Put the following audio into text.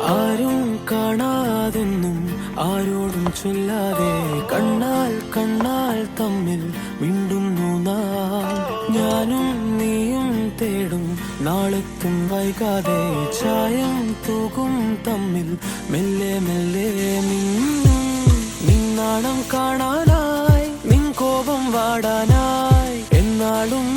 ആരും കാണാതൊന്നും ആരോടും ചൊല്ലാതെ കണ്ണാൽ കണ്ണാൽ തമ്മിൽ മിണ്ടുന്നു നാം. ഞാനും നീയും തേടും നാളെത്തും വൈകാതെ ചായം തൂകും തമ്മിൽ മെല്ലെ മെല്ലെ മിന്നും. നിന്നാണം കാണാനായി നിൻ കോപം വാടാനായി എന്നാളും